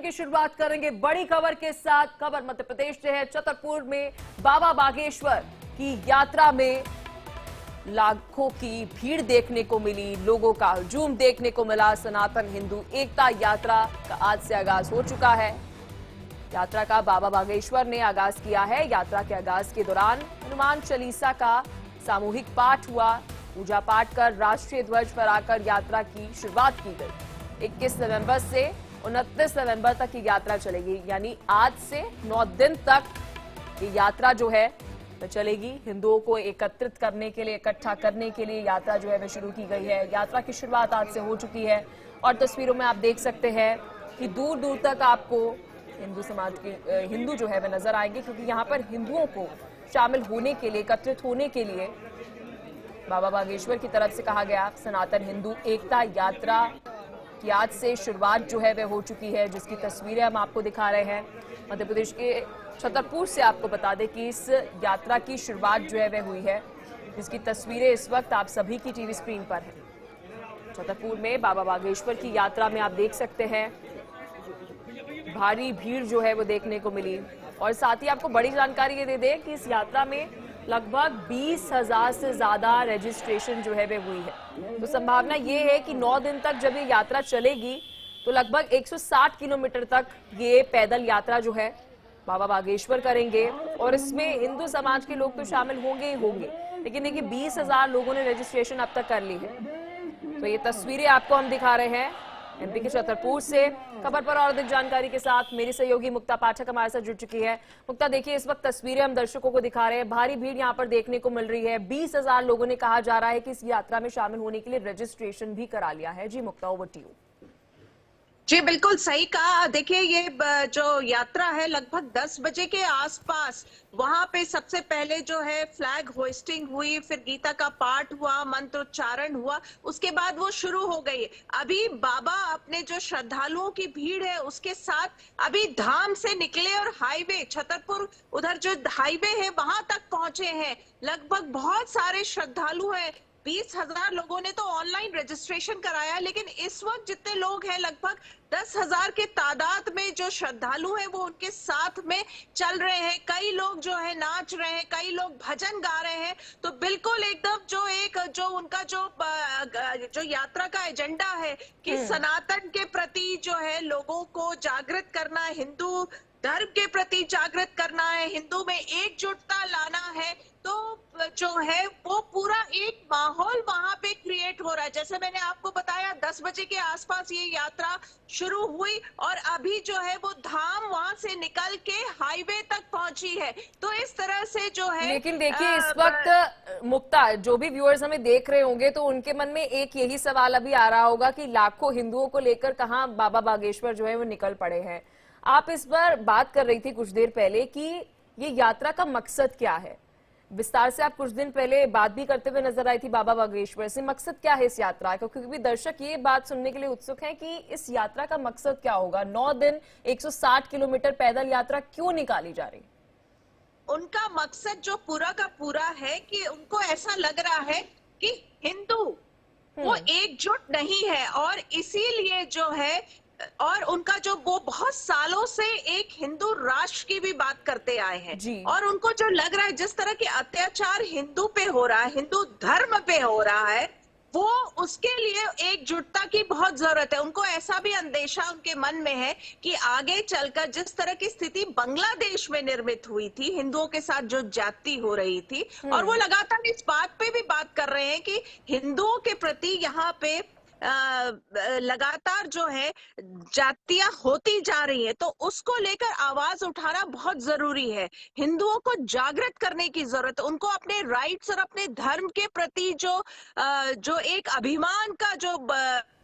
की शुरुआत करेंगे बड़ी खबर के साथ। खबर मध्य प्रदेश से है। छतरपुर में बाबा बागेश्वर की यात्रा में लाखों की भीड़ देखने को मिली, लोगों का हुजूम देखने को मिला। सनातन हिंदू एकता यात्रा का आज से आगाज हो चुका है। यात्रा का बाबा बागेश्वर ने आगाज किया है। यात्रा के आगाज के दौरान हनुमान चालीसा का सामूहिक पाठ हुआ। पूजा पाठ कर राष्ट्रीय ध्वज फहराकर यात्रा की शुरुआत की गई। 21 नवंबर से 29 नवंबर तक की यात्रा चलेगी, यानी आज से 9 दिन तक ये यात्रा जो है तो चलेगी। हिंदुओं को एकत्रित करने के लिए, इकट्ठा करने के लिए यात्रा जो है वह शुरू की गई है। यात्रा की शुरुआत आज से हो चुकी है और तस्वीरों में आप देख सकते हैं कि दूर दूर तक आपको हिंदू समाज के हिंदू जो है वह नजर आएंगे, क्योंकि यहाँ पर हिंदुओं को शामिल होने के लिए, एकत्रित होने के लिए बाबा बागेश्वर की तरफ से कहा गया। सनातन हिंदू एकता यात्रा की आज से शुरुआत जो है वह हो चुकी है, जिसकी तस्वीरें हम आपको दिखा रहे हैं। मध्य प्रदेश के छतरपुर से आपको बता दें कि इस यात्रा की शुरुआत जो है वह हुई है, जिसकी तस्वीरें इस वक्त आप सभी की टीवी स्क्रीन पर हैं। छतरपुर में बाबा बागेश्वर की यात्रा में आप देख सकते हैं भारी भीड़ जो है वो देखने को मिली। और साथ ही आपको बड़ी जानकारी ये दे दें कि इस यात्रा में लगभग 20,000 से ज्यादा रजिस्ट्रेशन जो है वे हुई है। तो संभावना ये है कि 9 दिन तक जब ये यात्रा चलेगी तो लगभग 160 किलोमीटर तक ये पैदल यात्रा जो है बाबा बागेश्वर करेंगे। और इसमें हिंदू समाज के लोग तो शामिल होंगे ही होंगे, लेकिन देखिए 20,000 लोगों ने रजिस्ट्रेशन अब तक कर ली है। तो ये तस्वीरें आपको हम दिखा रहे हैं एमपी के छतरपुर से। खबर पर और अधिक जानकारी के साथ मेरी सहयोगी मुक्ता पाठक हमारे साथ जुड़ चुकी है। मुक्ता, देखिए इस वक्त तस्वीरें हम दर्शकों को दिखा रहे हैं। भारी भीड़ यहाँ पर देखने को मिल रही है। 20,000 लोगों ने कहा जा रहा है कि इस यात्रा में शामिल होने के लिए रजिस्ट्रेशन भी करा लिया है। जी मुक्ता, ओवर टू यू। जी बिल्कुल सही कहा। देखिए ये जो यात्रा है लगभग 10 बजे के आसपास वहां पे सबसे पहले जो है फ्लैग होइस्टिंग हुई, फिर गीता का पाठ हुआ, मंत्रोच्चारण हुआ, उसके बाद वो शुरू हो गई। अभी बाबा अपने जो श्रद्धालुओं की भीड़ है उसके साथ अभी धाम से निकले और हाईवे छतरपुर उधर जो हाईवे है वहां तक पहुंचे हैं। लगभग बहुत सारे श्रद्धालु हैं। 20,000 लोगों ने तो ऑनलाइन रजिस्ट्रेशन कराया, लेकिन इस वक्त जितने लोग हैं लगभग 10,000 के तादाद में जो श्रद्धालु हैं वो उनके साथ में चल रहे हैं। कई लोग जो है नाच रहे हैं, कई लोग भजन गा रहे हैं। तो बिल्कुल एकदम जो उनका जो यात्रा का एजेंडा है कि सनातन के प्रति जो है लोगों को जागृत करना, हिंदू धर्म के प्रति जागृत करना है, हिंदू में एकजुटता लाना है, तो जो है वो पूरा एक माहौल वहां पे क्रिएट हो रहा है। जैसे मैंने आपको बताया 10 बजे के आसपास ये यात्रा शुरू हुई और अभी जो है वो धाम वहां से निकल के हाईवे तक पहुंची है। तो इस तरह से जो है, लेकिन देखिए इस वक्त मुक्ता, जो भी व्यूअर्स हमें देख रहे होंगे तो उनके मन में एक यही सवाल अभी आ रहा होगा कि लाखों हिंदुओं को लेकर कहाँ बाबा बागेश्वर जो है वो निकल पड़े हैं। आप इस पर बात कर रही थी कुछ देर पहले कि ये यात्रा का मकसद क्या है। विस्तार से आप कुछ दिन पहले बात भी करते हुए नजर आई थी बाबा बागेश्वर से। मकसद क्या है इस यात्रा का, क्योंकि दर्शक ये बात सुनने के लिए उत्सुक हैं कि इस यात्रा का मकसद क्या होगा। 9 दिन 160 किलोमीटर पैदल यात्रा क्यों निकाली जा रही? उनका मकसद जो पूरा का पूरा है कि उनको ऐसा लग रहा है कि हिंदू वो एकजुट नहीं है, और इसीलिए जो है, और उनका जो वो बहुत सालों से एक हिंदू राष्ट्र की भी बात करते आए हैं। और उनको जो लग रहा है जिस तरह के अत्याचार हिंदू पे हो रहा है, हिंदू धर्म पे हो रहा है, वो उसके लिए एकजुटता की बहुत जरूरत है। उनको ऐसा भी अंदेशा उनके मन में है कि आगे चलकर जिस तरह की स्थिति बांग्लादेश में निर्मित हुई थी, हिंदुओं के साथ जो जाति हो रही थी, और वो लगातार इस बात पे भी बात कर रहे हैं कि हिंदुओं के प्रति यहाँ पे लगातार जो है जातियां होती जा रही है, तो उसको लेकर आवाज उठाना बहुत जरूरी है। हिंदुओं को जागृत करने की जरूरत है। उनको अपने राइट्स और अपने धर्म के प्रति जो एक अभिमान का जो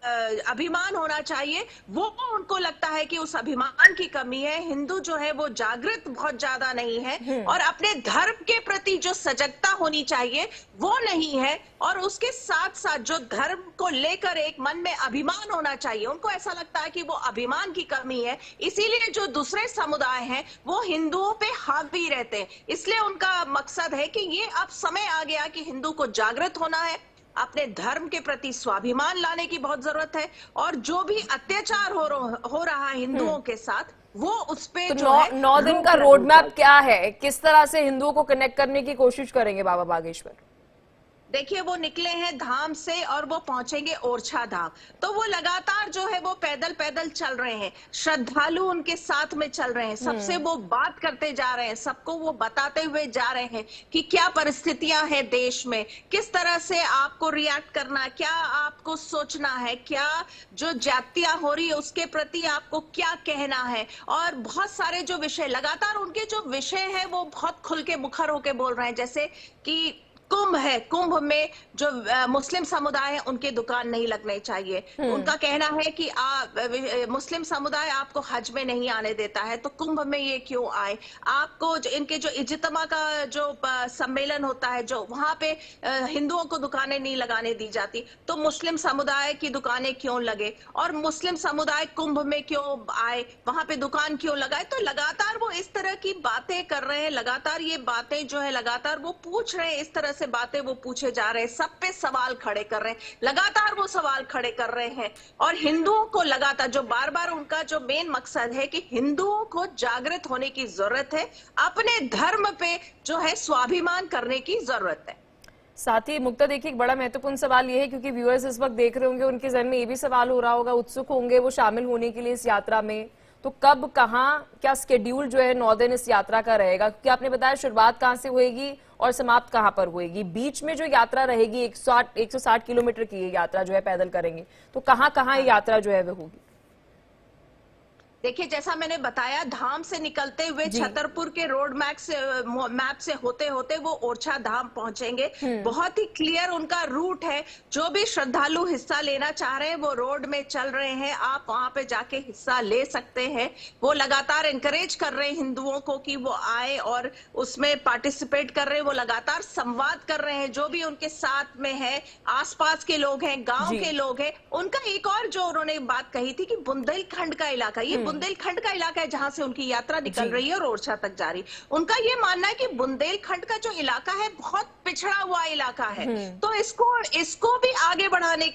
अभिमान होना चाहिए, वो उनको लगता है कि उस अभिमान की कमी है। हिंदू जो है वो जागृत बहुत ज्यादा नहीं है, और अपने धर्म के प्रति जो सजगता होनी चाहिए वो नहीं है। और उसके साथ साथ जो धर्म को लेकर एक मन में अभिमान होना चाहिए, उनको ऐसा लगता है कि वो अभिमान की कमी है। इसीलिए जो दूसरे समुदाय हैं वो हिंदुओं पे हावी रहते हैं। इसलिए उनका मकसद है कि ये अब समय आ गया कि हिंदू को जागृत होना है, अपने धर्म के प्रति स्वाभिमान लाने की बहुत जरूरत है, और जो भी अत्याचार हो रहा है हिंदुओं के साथ, वो उस पे तो जो है 9 दिन का रोड मैप क्या है, किस तरह से हिंदुओं को कनेक्ट करने की कोशिश करेंगे बाबा बागेश्वर? देखिए, वो निकले हैं धाम से और वो पहुंचेंगे ओरछा धाम। तो वो लगातार जो है वो पैदल पैदल चल रहे हैं, श्रद्धालु उनके साथ में चल रहे हैं, सबसे वो बात करते जा रहे हैं, सबको वो बताते हुए जा रहे हैं कि क्या परिस्थितियां हैं देश में, किस तरह से आपको रिएक्ट करना है, क्या आपको सोचना है, क्या जो जातियां हो रही है उसके प्रति आपको क्या कहना है, और बहुत सारे जो विषय लगातार उनके जो विषय है वो बहुत खुल के मुखर होके बोल रहे हैं। जैसे कि कुंभ है, कुंभ में जो मुस्लिम समुदाय है उनकी दुकान नहीं लगनी चाहिए। उनका कहना है कि मुस्लिम समुदाय आपको हज में नहीं आने देता है, तो कुंभ में ये क्यों आए? आपको इनके जो इज्तिमा का जो सम्मेलन होता है, जो वहां पे हिंदुओं को दुकानें नहीं लगाने दी जाती, तो मुस्लिम समुदाय की दुकानें क्यों लगे? और मुस्लिम समुदाय कुंभ में क्यों आए, वहां पे दुकान क्यों लगाए? तो लगातार वो इस तरह की बातें कर रहे हैं, लगातार ये बातें जो है लगातार वो पूछ रहे हैं, इस तरह से बातें वो पूछे जा रहे हैं, सब पे सवाल खड़े कर रहे हैं, लगातार वो सवाल खड़े कर रहे हैं। और हिंदुओं को लगातार जो बार बार उनका जो मेन मकसद है कि हिंदुओं को जागृत होने की जरूरत है, अपने धर्म पे जो है स्वाभिमान करने की जरूरत है। साथ ही मुक्ता, देखिए एक बड़ा महत्वपूर्ण सवाल ये है, क्योंकि व्यूअर्स इस वक्त देख रहे होंगे, उनके जहन में ये भी सवाल हो रहा होगा, उत्सुक होंगे वो शामिल होने के लिए इस यात्रा में, तो कब, कहाँ, क्या स्केड्यूल जो है 9 दिन इस यात्रा का रहेगा? क्योंकि आपने बताया शुरुआत कहाँ से होएगी और समाप्त कहाँ पर होएगी, बीच में जो यात्रा रहेगी 160 किलोमीटर की ये यात्रा जो है पैदल करेंगे, तो कहाँ कहाँ ये यात्रा जो है वो होगी? देखिए, जैसा मैंने बताया, धाम से निकलते हुए छतरपुर के रोड मैप से होते होते वो ओरछा धाम पहुंचेंगे। बहुत ही क्लियर उनका रूट है, जो भी श्रद्धालु हिस्सा लेना चाह रहे हैं वो रोड में चल रहे हैं, आप वहां पे जाके हिस्सा ले सकते हैं। वो लगातार एनकरेज कर रहे हैं हिंदुओं को कि वो आए और उसमें पार्टिसिपेट कर रहे हैं, वो लगातार संवाद कर रहे हैं, जो भी उनके साथ में है, आसपास के लोग हैं, गांव के लोग हैं। उनका एक और जो उन्होंने बात कही थी कि बुंदेलखंड का इलाका, ये बुंदेलखंड का इलाका है जहां से उनकी यात्रा निकल रही है और ओरछा तक जा रही। उनका ये मानना है कि बुंदेलखंड का जो इलाका है बहुत पिछड़ा हुआ इलाका है, तो इसको भी आगे बढ़ाने की